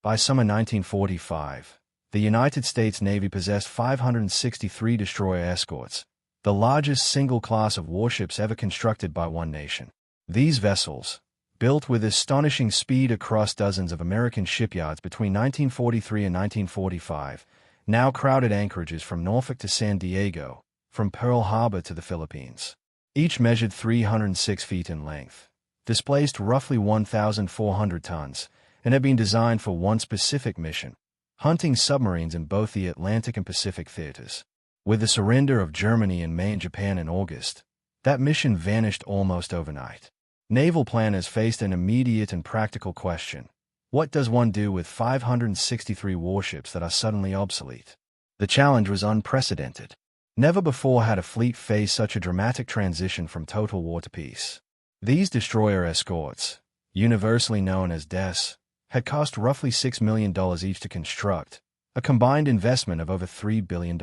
By summer 1945, the United States Navy possessed 563 destroyer escorts, the largest single class of warships ever constructed by one nation. These vessels, built with astonishing speed across dozens of American shipyards between 1943 and 1945, now crowded anchorages from Norfolk to San Diego, from Pearl Harbor to the Philippines. Each measured 306 feet in length, displaced roughly 1,400 tons, and had been designed for one specific mission: hunting submarines in both the Atlantic and Pacific theaters. With the surrender of Germany and Maine Japan in August, that mission vanished almost overnight. Naval planners faced an immediate and practical question: what does one do with 563 warships that are suddenly obsolete? The challenge was unprecedented. Never before had a fleet faced such a dramatic transition from total war to peace. These destroyer escorts, universally known as DES, had cost roughly $6 million each to construct, a combined investment of over $3 billion.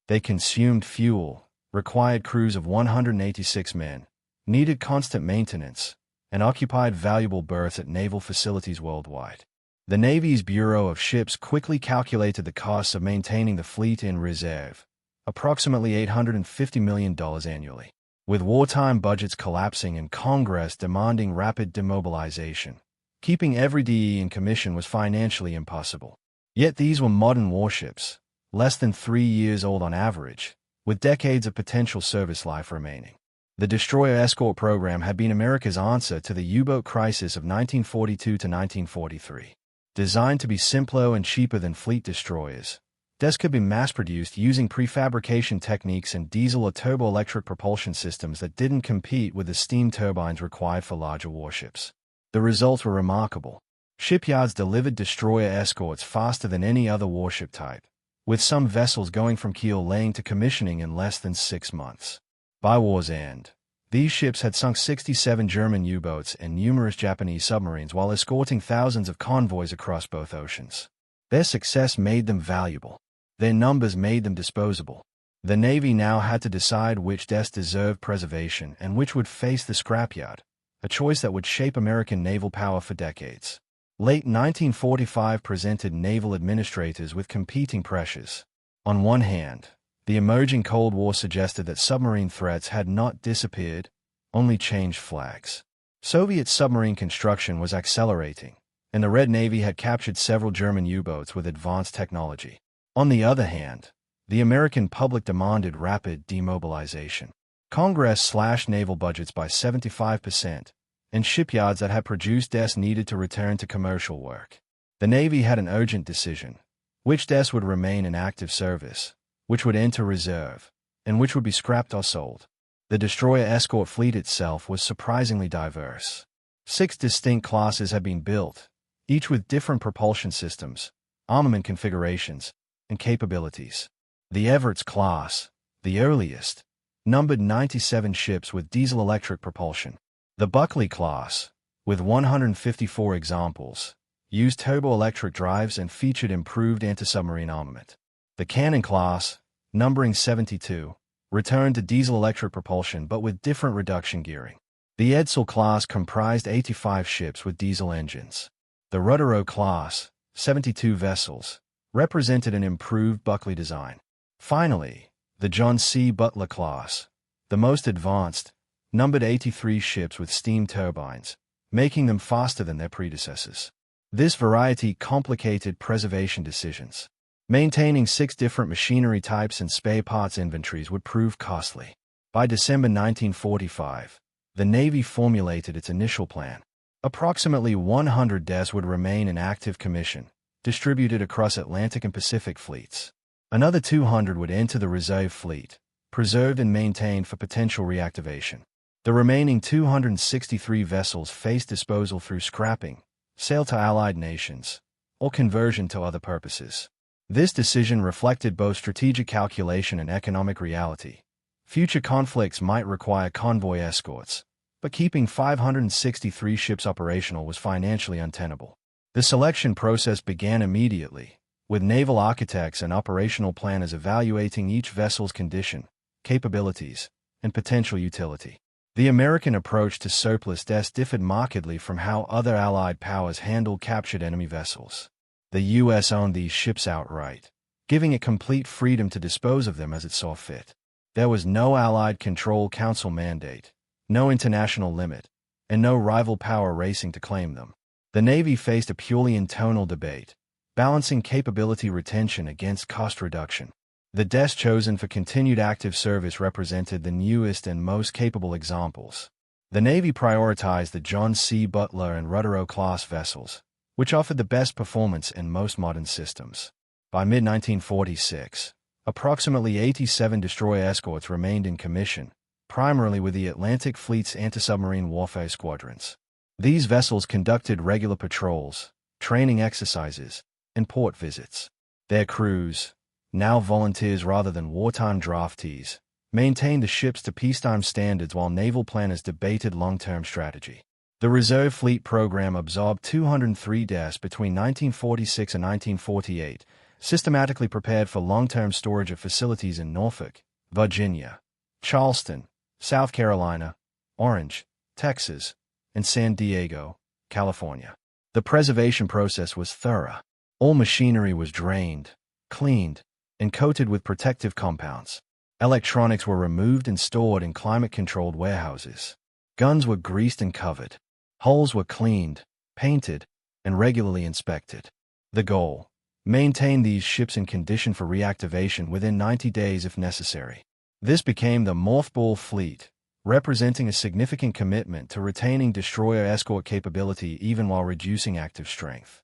They consumed fuel, required crews of 186 men, needed constant maintenance, and occupied valuable berths at naval facilities worldwide. The Navy's Bureau of Ships quickly calculated the costs of maintaining the fleet in reserve, approximately $850 million annually. With wartime budgets collapsing and Congress demanding rapid demobilization, keeping every DE in commission was financially impossible. Yet these were modern warships, less than 3 years old on average, with decades of potential service life remaining. The destroyer escort program had been America's answer to the U-boat crisis of 1942 to 1943. Designed to be simpler and cheaper than fleet destroyers, DES could be mass-produced using prefabrication techniques and diesel or turboelectric propulsion systems that didn't compete with the steam turbines required for larger warships. The results were remarkable. Shipyards delivered destroyer escorts faster than any other warship type, with some vessels going from keel laying to commissioning in less than 6 months. By war's end, these ships had sunk 67 German U-boats and numerous Japanese submarines while escorting thousands of convoys across both oceans. Their success made them valuable. Their numbers made them disposable. The Navy now had to decide which DES deserved preservation and which would face the scrapyard, a choice that would shape American naval power for decades. Late 1945 presented naval administrators with competing pressures. On one hand, the emerging Cold War suggested that submarine threats had not disappeared, only changed flags. Soviet submarine construction was accelerating, and the Red Navy had captured several German U-boats with advanced technology. On the other hand, the American public demanded rapid demobilization. Congress slashed naval budgets by 75%, and shipyards that had produced DES needed to return to commercial work. The Navy had an urgent decision: which DES would remain in active service, which would enter reserve, and which would be scrapped or sold. The destroyer escort fleet itself was surprisingly diverse. 6 distinct classes had been built, each with different propulsion systems, armament configurations, and capabilities. The Everett's class, the earliest, numbered 97 ships with diesel-electric propulsion. The Buckley class, with 154 examples, used turbo-electric drives and featured improved anti-submarine armament. The Cannon class, numbering 72, returned to diesel-electric propulsion but with different reduction gearing. The Edsall class comprised 85 ships with diesel engines. The Rudderow class, 72 vessels, represented an improved Buckley design. Finally, the John C. Butler class, the most advanced, numbered 83 ships with steam turbines, making them faster than their predecessors. This variety complicated preservation decisions. Maintaining 6 different machinery types and spare parts inventories would prove costly. By December 1945, the Navy formulated its initial plan. Approximately 100 DES would remain in active commission, distributed across Atlantic and Pacific fleets. Another 200 would enter the reserve fleet, preserved and maintained for potential reactivation. The remaining 263 vessels faced disposal through scrapping, sale to allied nations, or conversion to other purposes. This decision reflected both strategic calculation and economic reality. Future conflicts might require convoy escorts, but keeping 563 ships operational was financially untenable. The selection process began immediately, with naval architects and operational planners evaluating each vessel's condition, capabilities, and potential utility. The American approach to surplus desks differed markedly from how other Allied powers handled captured enemy vessels. The U.S. owned these ships outright, giving it complete freedom to dispose of them as it saw fit. There was no Allied Control Council mandate, no international limit, and no rival power racing to claim them. The Navy faced a purely internal debate, balancing capability retention against cost reduction. The desks chosen for continued active service represented the newest and most capable examples. The Navy prioritized the John C. Butler and Rudder-class vessels, which offered the best performance in most modern systems. By mid-1946, approximately 87 destroyer escorts remained in commission, primarily with the Atlantic Fleet's anti-submarine warfare squadrons. These vessels conducted regular patrols, training exercises, and port visits. Their crews, now volunteers rather than wartime draftees, maintained the ships to peacetime standards while naval planners debated long-term strategy. The Reserve Fleet program absorbed 203 desks between 1946 and 1948, systematically prepared for long-term storage of facilities in Norfolk, Virginia, Charleston, South Carolina, Orange, Texas, and San Diego, California. The preservation process was thorough. All machinery was drained, cleaned, and coated with protective compounds. Electronics were removed and stored in climate-controlled warehouses. Guns were greased and covered. Hulls were cleaned, painted, and regularly inspected. The goal: maintain these ships in condition for reactivation within 90 days if necessary. This became the mothball fleet, representing a significant commitment to retaining destroyer escort capability even while reducing active strength.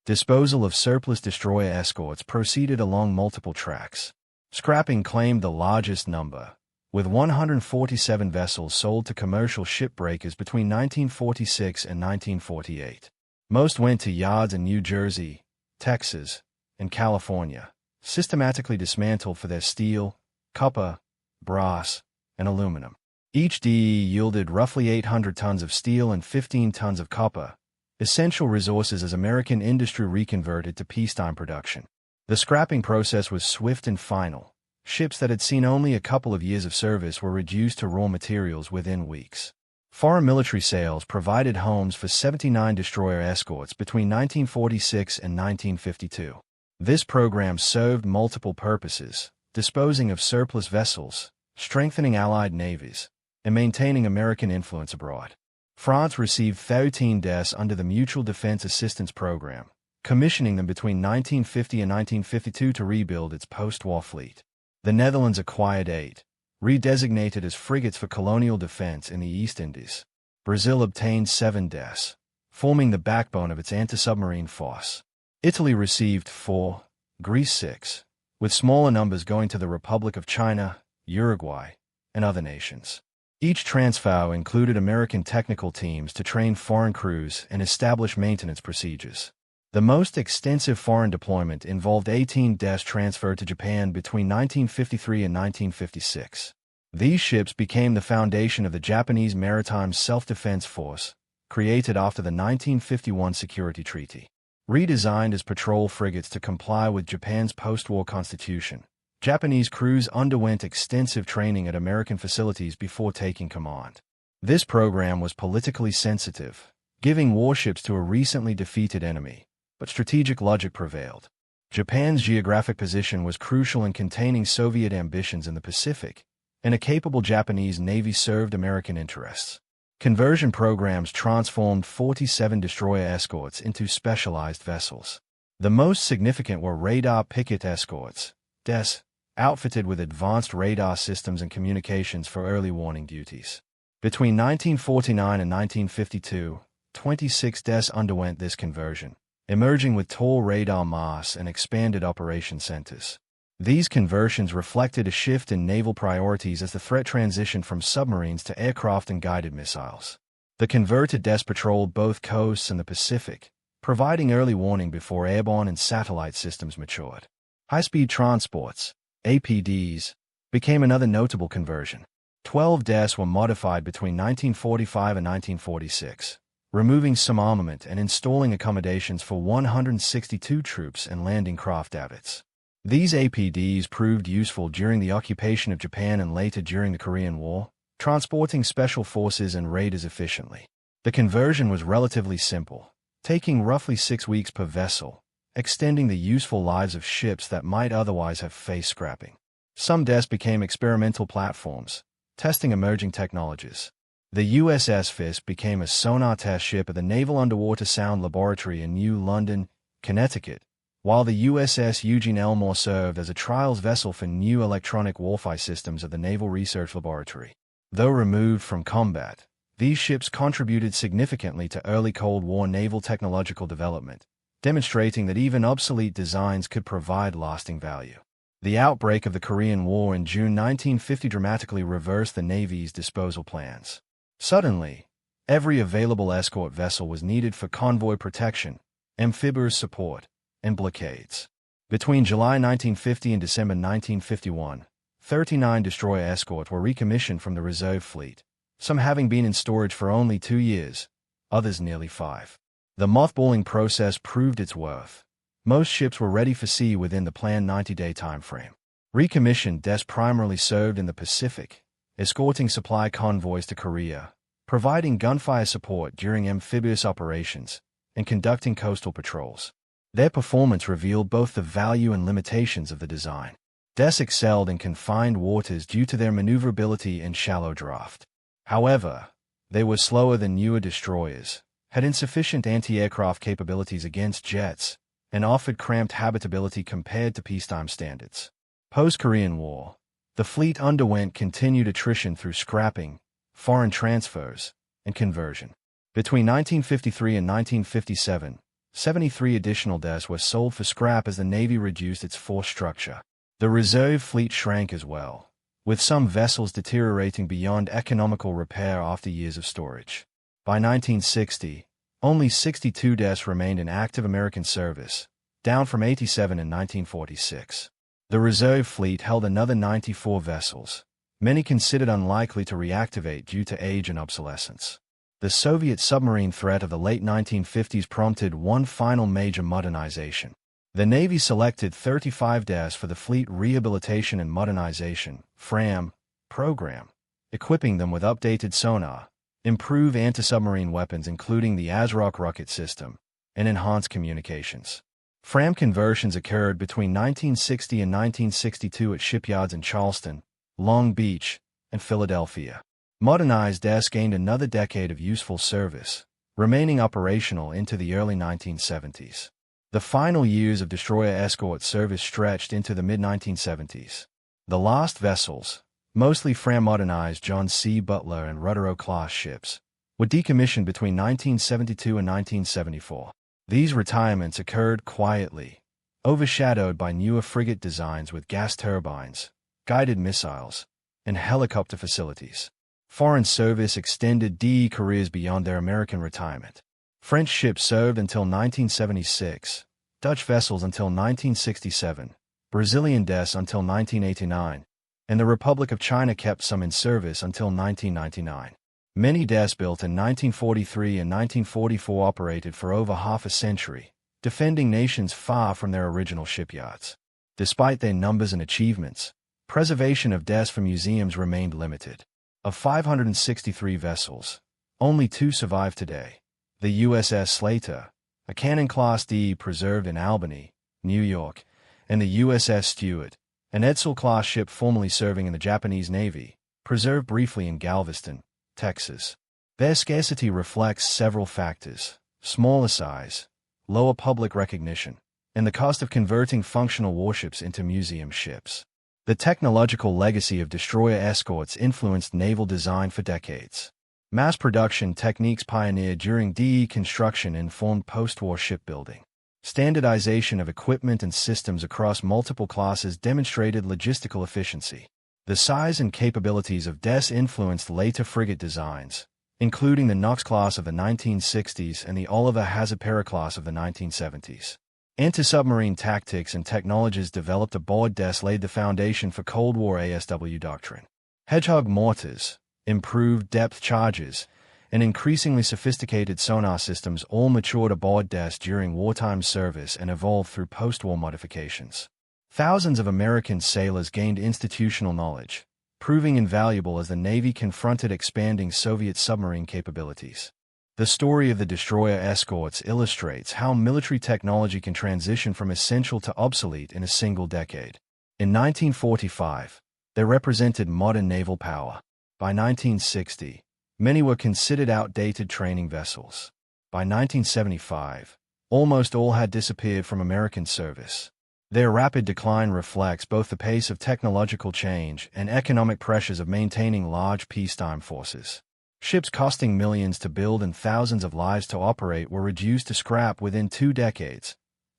Disposal of surplus destroyer escorts proceeded along multiple tracks. Scrapping claimed the largest number, with 147 vessels sold to commercial shipbreakers between 1946 and 1948. Most went to yards in New Jersey, Texas, and California, systematically dismantled for their steel, copper, brass, and aluminum. Each DE yielded roughly 800 tons of steel and 15 tons of copper, essential resources as American industry reconverted to peacetime production. The scrapping process was swift and final. Ships that had seen only a couple of years of service were reduced to raw materials within weeks. Foreign military sales provided homes for 79 destroyer escorts between 1946 and 1952. This program served multiple purposes: disposing of surplus vessels, strengthening Allied navies, and maintaining American influence abroad. France received 13 desks under the Mutual Defense Assistance Program, commissioning them between 1950 and 1952 to rebuild its post-war fleet. The Netherlands acquired 8, redesignated as frigates for colonial defense in the East Indies. Brazil obtained 7 desks, forming the backbone of its anti-submarine force. Italy received 4, Greece 6, with smaller numbers going to the Republic of China, Uruguay, and other nations. Each transfer included American technical teams to train foreign crews and establish maintenance procedures. The most extensive foreign deployment involved 18 desks transferred to Japan between 1953 and 1956. These ships became the foundation of the Japanese Maritime Self-Defense Force, created after the 1951 Security Treaty. Redesigned as patrol frigates to comply with Japan's post-war constitution, Japanese crews underwent extensive training at American facilities before taking command. This program was politically sensitive, giving warships to a recently defeated enemy, but strategic logic prevailed. Japan's geographic position was crucial in containing Soviet ambitions in the Pacific, and a capable Japanese Navy served American interests. Conversion programs transformed 47 destroyer escorts into specialized vessels. The most significant were radar picket escorts, DES, outfitted with advanced radar systems and communications for early warning duties. Between 1949 and 1952, 26 DES underwent this conversion, emerging with tall radar masts and expanded operation centers. These conversions reflected a shift in naval priorities as the threat transitioned from submarines to aircraft and guided missiles. The converted DES patrolled both coasts and the Pacific, providing early warning before airborne and satellite systems matured. High-speed transports, APDs, became another notable conversion. 12 DES were modified between 1945 and 1946, removing some armament and installing accommodations for 162 troops and landing craft davits. These APDs proved useful during the occupation of Japan and later during the Korean War, transporting special forces and raiders efficiently. The conversion was relatively simple, taking roughly 6 weeks per vessel, extending the useful lives of ships that might otherwise have faced scrapping. Some desks became experimental platforms, testing emerging technologies. The USS Fisk became a sonar test ship at the Naval Underwater Sound Laboratory in New London, Connecticut, while the USS Eugene Elmore served as a trials vessel for new electronic warfare systems at the Naval Research Laboratory. Though removed from combat, these ships contributed significantly to early Cold War naval technological development, demonstrating that even obsolete designs could provide lasting value. The outbreak of the Korean War in June 1950 dramatically reversed the Navy's disposal plans. Suddenly, every available escort vessel was needed for convoy protection, amphibious support, and blockades. Between July 1950 and December 1951, 39 destroyer escorts were recommissioned from the reserve fleet, some having been in storage for only 2 years, others nearly 5. The mothballing process proved its worth. Most ships were ready for sea within the planned 90-day timeframe. Recommissioned desks primarily served in the Pacific, escorting supply convoys to Korea, providing gunfire support during amphibious operations, and conducting coastal patrols. Their performance revealed both the value and limitations of the design. Desks excelled in confined waters due to their maneuverability and shallow draft. However, they were slower than newer destroyers, had insufficient anti-aircraft capabilities against jets, and offered cramped habitability compared to peacetime standards. Post-Korean War, the fleet underwent continued attrition through scrapping, foreign transfers, and conversion. Between 1953 and 1957, 73 additional desks were sold for scrap as the Navy reduced its force structure. The reserve fleet shrank as well, with some vessels deteriorating beyond economical repair after years of storage. By 1960, only 62 desks remained in active American service, down from 87 in 1946. The reserve fleet held another 94 vessels, many considered unlikely to reactivate due to age and obsolescence. The Soviet submarine threat of the late 1950s prompted one final major modernization. The Navy selected 35 desks for the Fleet Rehabilitation and Modernization (FRAM) program, equipping them with updated sonar, improved anti-submarine weapons including the ASROC rocket system, and enhanced communications. FRAM conversions occurred between 1960 and 1962 at shipyards in Charleston, Long Beach, and Philadelphia. Modernized desks gained another decade of useful service, remaining operational into the early 1970s. The final years of destroyer escort service stretched into the mid-1970s. The last vessels, mostly FRAM-modernized John C. Butler and Rudero-class ships, were decommissioned between 1972 and 1974. These retirements occurred quietly, overshadowed by newer frigate designs with gas turbines, guided missiles, and helicopter facilities. Foreign service extended DE careers beyond their American retirement. French ships served until 1976, Dutch vessels until 1967, Brazilian desks until 1989, and the Republic of China kept some in service until 1999. Many desks built in 1943 and 1944 operated for over half a century, defending nations far from their original shipyards. Despite their numbers and achievements, preservation of desks for museums remained limited. Of 563 vessels, only 2 survive today. The USS Slater, a Cannon-class DE preserved in Albany, New York, and the USS Stewart, an Edsall-class ship formerly serving in the Japanese Navy, preserved briefly in Galveston, Texas. Their scarcity reflects several factors: smaller size, lower public recognition, and the cost of converting functional warships into museum ships. The technological legacy of destroyer escorts influenced naval design for decades. Mass production techniques pioneered during DE construction informed post-war shipbuilding. Standardization of equipment and systems across multiple classes demonstrated logistical efficiency. The size and capabilities of desks influenced later frigate designs, including the Knox class of the 1960s and the Oliver Hazard class of the 1970s. Anti-submarine tactics and technologies developed aboard desks laid the foundation for Cold War ASW doctrine. Hedgehog mortars, improved depth charges, and increasingly sophisticated sonar systems all matured aboard desks during wartime service and evolved through post-war modifications. Thousands of American sailors gained institutional knowledge, proving invaluable as the Navy confronted expanding Soviet submarine capabilities. The story of the destroyer Escorts illustrates how military technology can transition from essential to obsolete in a single decade. In 1945, they represented modern naval power. By 1960, many were considered outdated training vessels. By 1975, almost all had disappeared from American service. Their rapid decline reflects both the pace of technological change and economic pressures of maintaining large peacetime forces. Ships costing millions to build and thousands of lives to operate were reduced to scrap within 2 decades.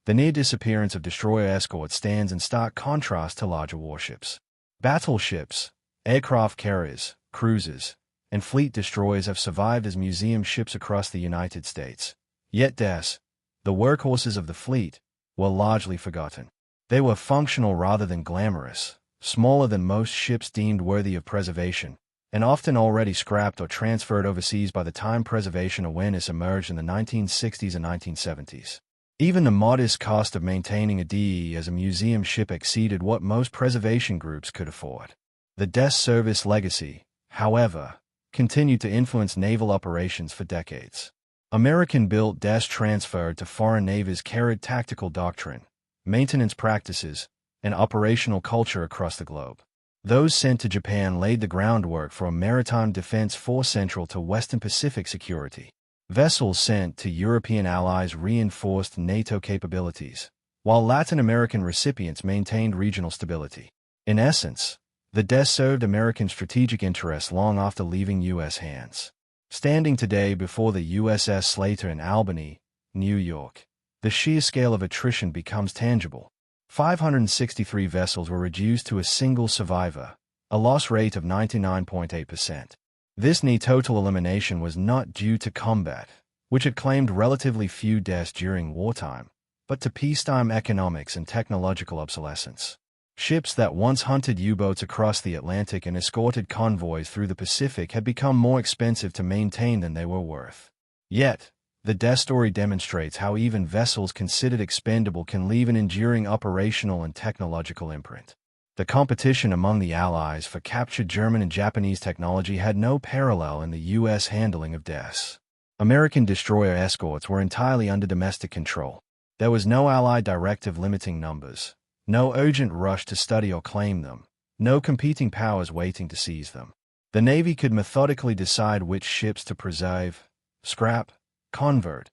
The near disappearance of destroyer escorts stands in stark contrast to larger warships. Battleships, aircraft carriers, cruisers, and fleet destroyers have survived as museum ships across the United States. Yet the workhorses of the fleet, were largely forgotten. They were functional rather than glamorous, smaller than most ships deemed worthy of preservation, and often already scrapped or transferred overseas by the time preservation awareness emerged in the 1960s and 1970s. Even the modest cost of maintaining a DE as a museum ship exceeded what most preservation groups could afford. The desk service legacy, however, continued to influence naval operations for decades. American-built desks transferred to foreign navies carried tactical doctrine, maintenance practices, and operational culture across the globe. Those sent to Japan laid the groundwork for a maritime defense force central to Western Pacific security. Vessels sent to European allies reinforced NATO capabilities, while Latin American recipients maintained regional stability. In essence, the desk served American strategic interests long after leaving U.S. hands. Standing today before the USS Slater in Albany, New York, the sheer scale of attrition becomes tangible. 563 vessels were reduced to a single survivor, a loss rate of 99.8%. This near total elimination was not due to combat, which had claimed relatively few deaths during wartime, but to peacetime economics and technological obsolescence. Ships that once hunted U-boats across the Atlantic and escorted convoys through the Pacific had become more expensive to maintain than they were worth. Yet, the death story demonstrates how even vessels considered expendable can leave an enduring operational and technological imprint. The competition among the Allies for captured German and Japanese technology had no parallel in the U.S. handling of deaths. American destroyer escorts were entirely under domestic control. There was no Allied directive limiting numbers, no urgent rush to study or claim them, no competing powers waiting to seize them. The Navy could methodically decide which ships to preserve, scrap, convert,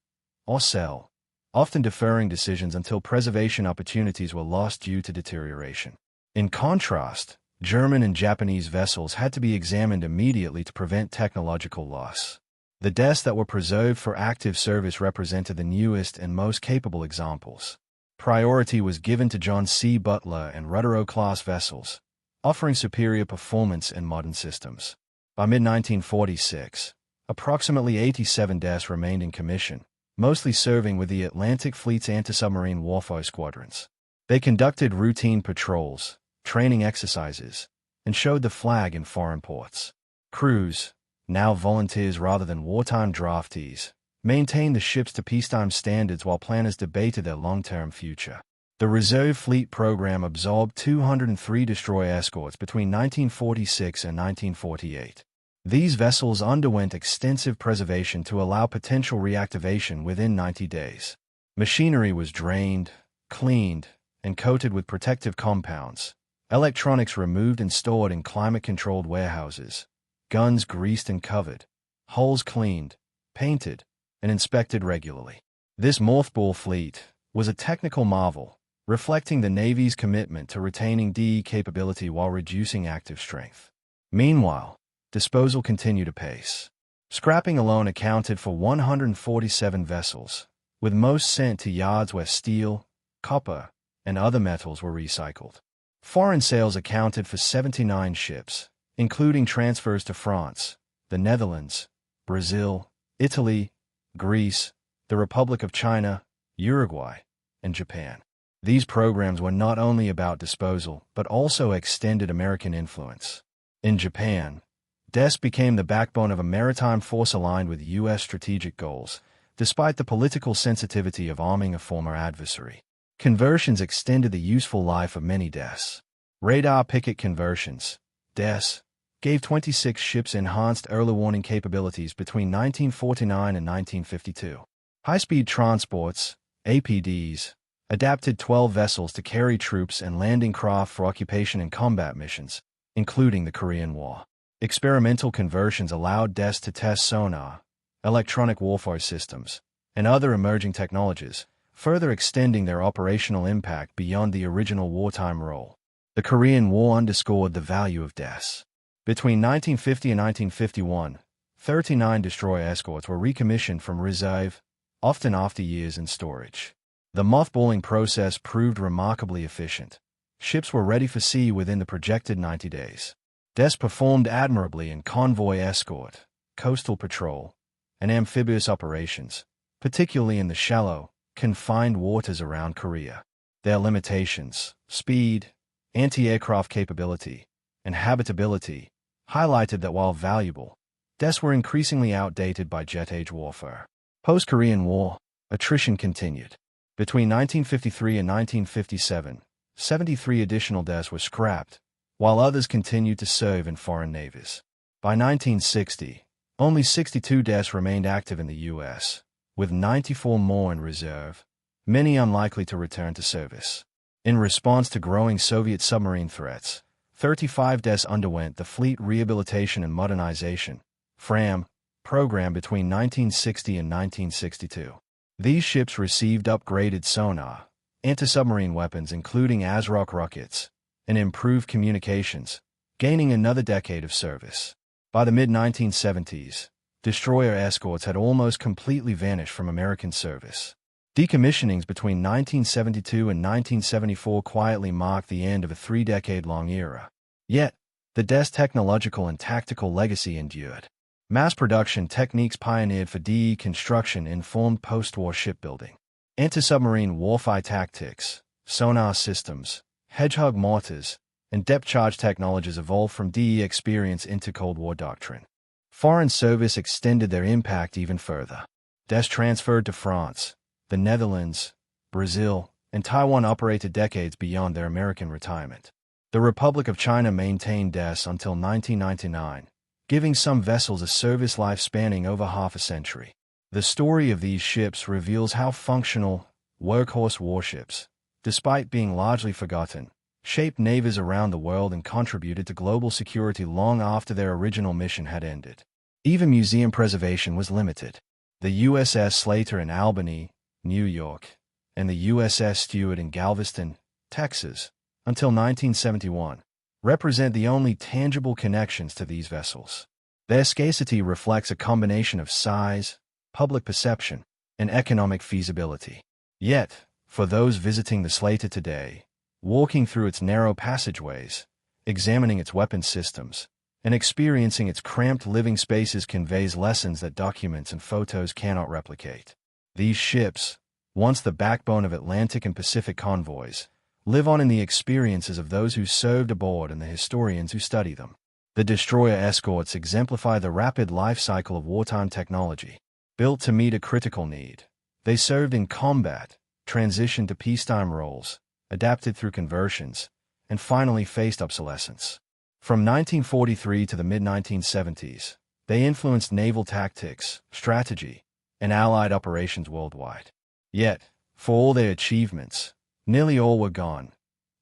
or sell, often deferring decisions until preservation opportunities were lost due to deterioration. In contrast, German and Japanese vessels had to be examined immediately to prevent technological loss. The desks that were preserved for active service represented the newest and most capable examples. Priority was given to John C. Butler and Rudero-class vessels, offering superior performance and modern systems. By mid-1946, approximately 87 desks remained in commission, mostly serving with the Atlantic Fleet's anti-submarine warfare squadrons. They conducted routine patrols, training exercises, and showed the flag in foreign ports. Crews, now volunteers rather than wartime draftees, maintained the ships to peacetime standards while planners debated their long-term future. The Reserve Fleet program absorbed 203 destroyer escorts between 1946 and 1948. These vessels underwent extensive preservation to allow potential reactivation within 90 days. Machinery was drained, cleaned, and coated with protective compounds, electronics removed and stored in climate-controlled warehouses, guns greased and covered, hulls cleaned, painted, and inspected regularly. This mothball fleet was a technical marvel, reflecting the Navy's commitment to retaining DE capability while reducing active strength. Meanwhile, disposal continued apace. Scrapping alone accounted for 147 vessels, with most sent to yards where steel, copper, and other metals were recycled. Foreign sales accounted for 79 ships, including transfers to France, the Netherlands, Brazil, Italy, Greece, the Republic of China, Uruguay, and Japan. These programs were not only about disposal, but also extended American influence. In Japan, desks became the backbone of a maritime force aligned with U.S. strategic goals, despite the political sensitivity of arming a former adversary. Conversions extended the useful life of many desks. Radar picket conversions, DES, gave 26 ships enhanced early warning capabilities between 1949 and 1952. High-speed transports, APDs, adapted 12 vessels to carry troops and landing craft for occupation and combat missions, including the Korean War. Experimental conversions allowed DES to test sonar, electronic warfare systems, and other emerging technologies, further extending their operational impact beyond the original wartime role. The Korean War underscored the value of DES. Between 1950 and 1951, 39 destroyer escorts were recommissioned from reserve, often after years in storage. The mothballing process proved remarkably efficient. Ships were ready for sea within the projected 90 days. DES performed admirably in convoy escort, coastal patrol, and amphibious operations, particularly in the shallow, confined waters around Korea. Their limitations, speed, anti-aircraft capability, and habitability, highlighted that while valuable, DES were increasingly outdated by jet-age warfare. Post-Korean War, attrition continued. Between 1953 and 1957, 73 additional DES were scrapped, while others continued to serve in foreign navies. By 1960, only 62 DES remained active in the U.S., with 94 more in reserve, many unlikely to return to service. In response to growing Soviet submarine threats, 35 DES underwent the Fleet Rehabilitation and Modernization (FRAM) program between 1960 and 1962. These ships received upgraded sonar, anti-submarine weapons including ASROC rockets, and improved communications, gaining another decade of service. By the mid-1970s, destroyer escorts had almost completely vanished from American service. Decommissionings between 1972 and 1974 quietly marked the end of a three-decade-long era. Yet, the DES technological and tactical legacy endured. Mass production techniques pioneered for DE construction informed post-war shipbuilding. Anti-submarine warfare tactics, sonar systems, hedgehog mortars, and depth charge technologies evolved from DE experience into Cold War doctrine. Foreign service extended their impact even further. DES transferred to France, the Netherlands, Brazil, and Taiwan operated decades beyond their American retirement. The Republic of China maintained DES until 1999, giving some vessels a service life spanning over half a century. The story of these ships reveals how functional, workhorse warships, despite being largely forgotten, shaped navies around the world and contributed to global security long after their original mission had ended. Even museum preservation was limited. The USS Slater in Albany, New York, and the USS Stewart in Galveston, Texas, until 1971, represent the only tangible connections to these vessels. Their scarcity reflects a combination of size, public perception, and economic feasibility. Yet, for those visiting the Slater today, walking through its narrow passageways, examining its weapon systems, and experiencing its cramped living spaces conveys lessons that documents and photos cannot replicate. These ships, once the backbone of Atlantic and Pacific convoys, live on in the experiences of those who served aboard and the historians who study them. The destroyer escorts exemplify the rapid life cycle of wartime technology. Built to meet a critical need, they served in combat, transitioned to peacetime roles, adapted through conversions, and finally faced obsolescence. From 1943 to the mid-1970s, they influenced naval tactics, strategy, and Allied operations worldwide. Yet, for all their achievements, nearly all were gone,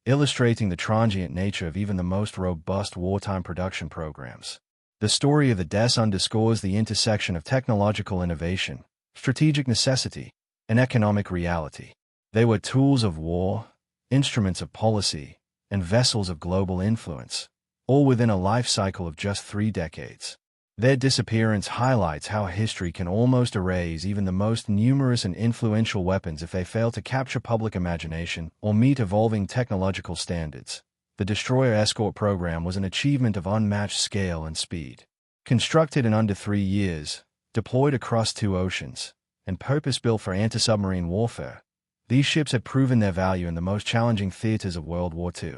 illustrating the transient nature of even the most robust wartime production programs. The story of the DES underscores the intersection of technological innovation, strategic necessity, and economic reality. They were tools of war, instruments of policy, and vessels of global influence, all within a life cycle of just 3 decades. Their disappearance highlights how history can almost erase even the most numerous and influential weapons if they fail to capture public imagination or meet evolving technological standards. The destroyer escort program was an achievement of unmatched scale and speed. Constructed in under 3 years, deployed across 2 oceans, and purpose-built for anti-submarine warfare, these ships had proven their value in the most challenging theaters of World War II.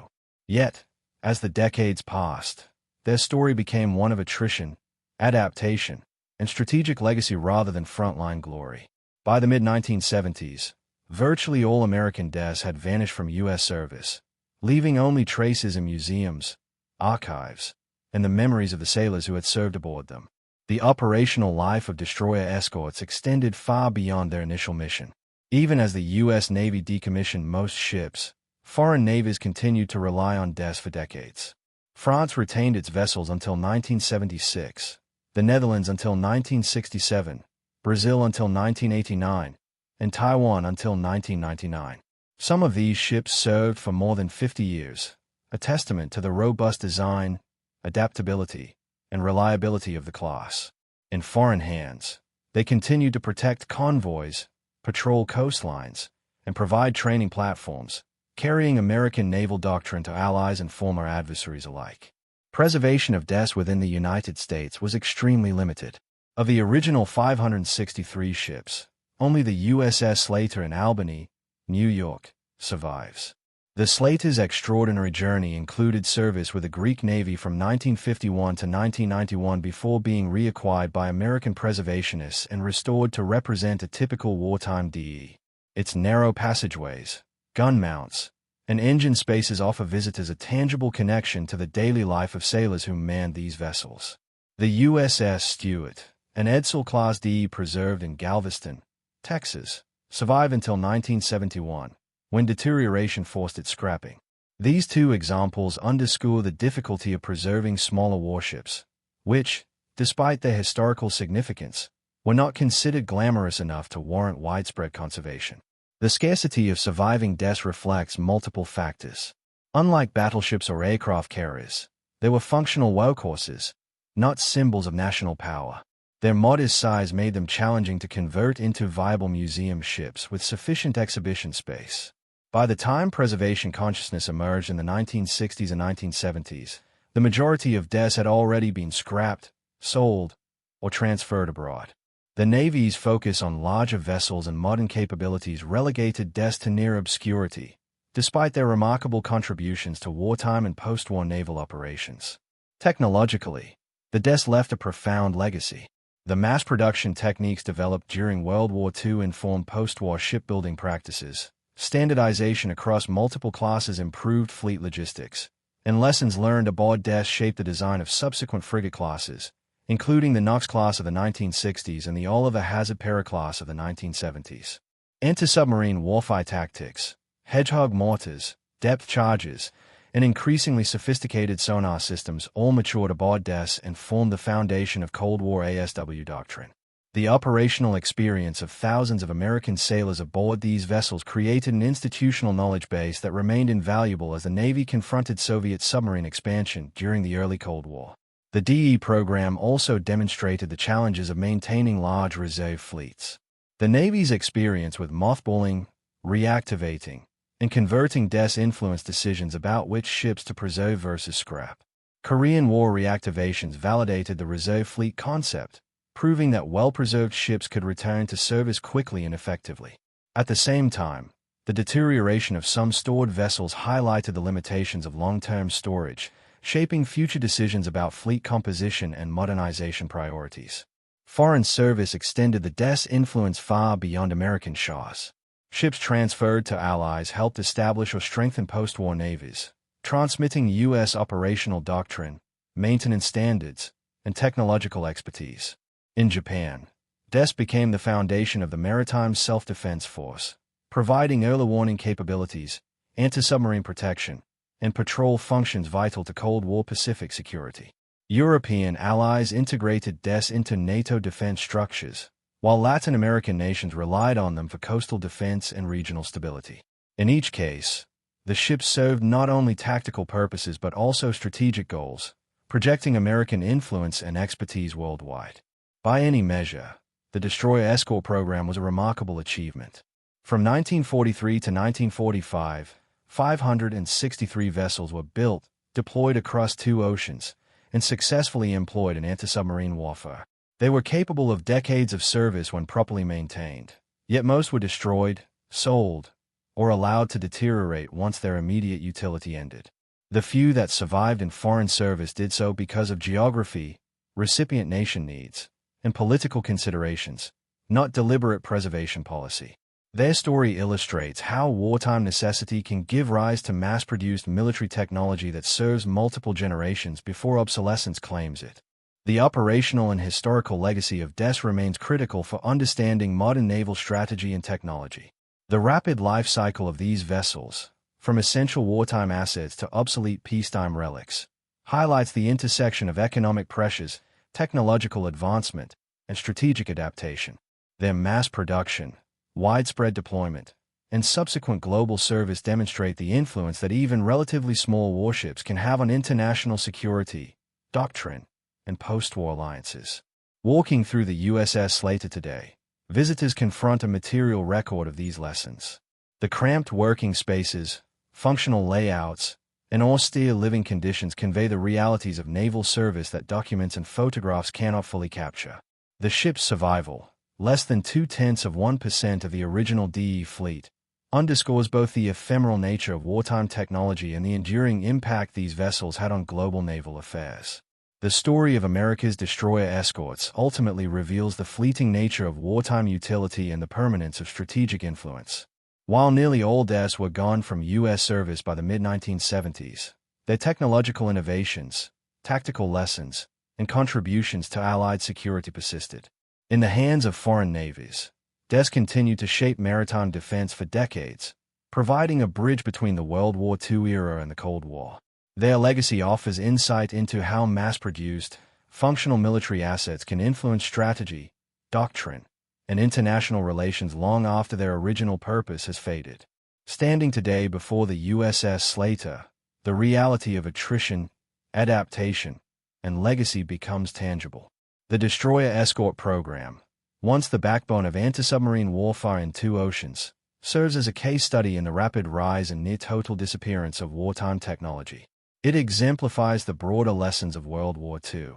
Yet, as the decades passed, their story became one of attrition, adaptation, and strategic legacy rather than frontline glory. By the mid-1970s, virtually all American DES had vanished from U.S. service, leaving only traces in museums, archives, and the memories of the sailors who had served aboard them. The operational life of destroyer escorts extended far beyond their initial mission. Even as the U.S. Navy decommissioned most ships, foreign navies continued to rely on DES for decades. France retained its vessels until 1976, the Netherlands until 1967, Brazil until 1989, and Taiwan until 1999. Some of these ships served for more than 50 years, a testament to the robust design, adaptability, and reliability of the class. In foreign hands, they continued to protect convoys, patrol coastlines, and provide training platforms, carrying American naval doctrine to allies and former adversaries alike. Preservation of DES within the United States was extremely limited. Of the original 563 ships, only the USS Slater in Albany, New York, survives. The Slater's extraordinary journey included service with the Greek Navy from 1951 to 1991 before being reacquired by American preservationists and restored to represent a typical wartime DE. Its narrow passageways, gun mounts, and engine spaces offer visitors a tangible connection to the daily life of sailors who manned these vessels. The USS Stewart, an Edsall-class DE preserved in Galveston, Texas, survived until 1971, when deterioration forced its scrapping. These two examples underscore the difficulty of preserving smaller warships, which, despite their historical significance, were not considered glamorous enough to warrant widespread conservation. The scarcity of surviving DES reflects multiple factors. Unlike battleships or aircraft carriers, they were functional workhorses, not symbols of national power. Their modest size made them challenging to convert into viable museum ships with sufficient exhibition space. By the time preservation consciousness emerged in the 1960s and 1970s, the majority of DES had already been scrapped, sold, or transferred abroad. The Navy's focus on larger vessels and modern capabilities relegated DES to near obscurity, despite their remarkable contributions to wartime and post-war naval operations. Technologically, the DES left a profound legacy. The mass production techniques developed during World War II informed post-war shipbuilding practices. Standardization across multiple classes improved fleet logistics, and lessons learned aboard DES shaped the design of subsequent frigate classes, including the Knox class of the 1960s and the Oliver Hazard-Perry class of the 1970s. Anti-submarine warfare tactics, hedgehog mortars, depth charges, and increasingly sophisticated sonar systems all matured aboard DES and formed the foundation of Cold War ASW doctrine. The operational experience of thousands of American sailors aboard these vessels created an institutional knowledge base that remained invaluable as the Navy confronted Soviet submarine expansion during the early Cold War. The DE program also demonstrated the challenges of maintaining large reserve fleets. The Navy's experience with mothballing, reactivating, and converting DES influenced decisions about which ships to preserve versus scrap. Korean War reactivations validated the reserve fleet concept, proving that well-preserved ships could return to service quickly and effectively. At the same time, the deterioration of some stored vessels highlighted the limitations of long-term storage, shaping future decisions about fleet composition and modernization priorities. Foreign service extended the DES influence far beyond American shores. Ships transferred to allies helped establish or strengthen post-war navies, transmitting U.S. operational doctrine, maintenance standards, and technological expertise. In Japan, DES became the foundation of the Maritime Self-Defense Force, providing early warning capabilities, anti-submarine protection, and patrol functions vital to Cold War Pacific security. European allies integrated DES into NATO defense structures, while Latin American nations relied on them for coastal defense and regional stability. In each case, the ships served not only tactical purposes but also strategic goals, projecting American influence and expertise worldwide. By any measure, the destroyer escort program was a remarkable achievement. From 1943 to 1945, 563 vessels were built, deployed across 2 oceans, and successfully employed in anti-submarine warfare. They were capable of decades of service when properly maintained, yet most were destroyed, sold, or allowed to deteriorate once their immediate utility ended. The few that survived in foreign service did so because of geography, recipient nation needs, and political considerations, not deliberate preservation policy. Their story illustrates how wartime necessity can give rise to mass-produced military technology that serves multiple generations before obsolescence claims it. The operational and historical legacy of DES remains critical for understanding modern naval strategy and technology. The rapid life cycle of these vessels, from essential wartime assets to obsolete peacetime relics, highlights the intersection of economic pressures, technological advancement, and strategic adaptation. Their mass production, widespread deployment, and subsequent global service demonstrate the influence that even relatively small warships can have on international security, doctrine, and post-war alliances. Walking through the USS Slater today, visitors confront a material record of these lessons. The cramped working spaces, functional layouts, and austere living conditions convey the realities of naval service that documents and photographs cannot fully capture. The ship's survival, less than 0.2% of the original DE fleet, underscores both the ephemeral nature of wartime technology and the enduring impact these vessels had on global naval affairs. The story of America's destroyer escorts ultimately reveals the fleeting nature of wartime utility and the permanence of strategic influence. While nearly all DES were gone from U.S. service by the mid-1970s, their technological innovations, tactical lessons, and contributions to Allied security persisted. In the hands of foreign navies, DES continued to shape maritime defense for decades, providing a bridge between the World War II era and the Cold War. Their legacy offers insight into how mass-produced, functional military assets can influence strategy, doctrine, and international relations long after their original purpose has faded. Standing today before the USS Slater, the reality of attrition, adaptation, and legacy becomes tangible. The destroyer escort program, once the backbone of anti-submarine warfare in two oceans, serves as a case study in the rapid rise and near-total disappearance of wartime technology. It exemplifies the broader lessons of World War II,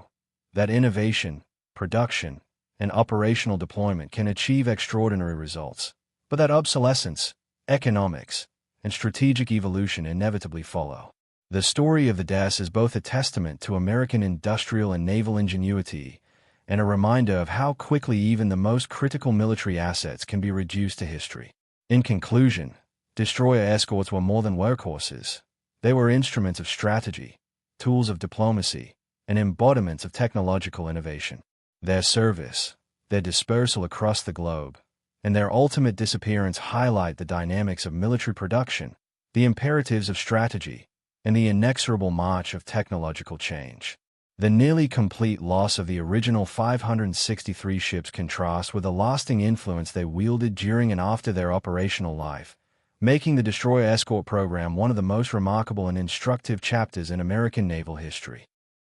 that innovation, production, and operational deployment can achieve extraordinary results, but that obsolescence, economics, and strategic evolution inevitably follow. The story of the DES is both a testament to American industrial and naval ingenuity and a reminder of how quickly even the most critical military assets can be reduced to history. In conclusion, destroyer escorts were more than workhorses. They were instruments of strategy, tools of diplomacy, and embodiments of technological innovation. Their service, their dispersal across the globe, and their ultimate disappearance highlight the dynamics of military production, the imperatives of strategy, and the inexorable march of technological change. The nearly complete loss of the original 563 ships contrasts with the lasting influence they wielded during and after their operational life, making the destroyer escort program one of the most remarkable and instructive chapters in American naval history.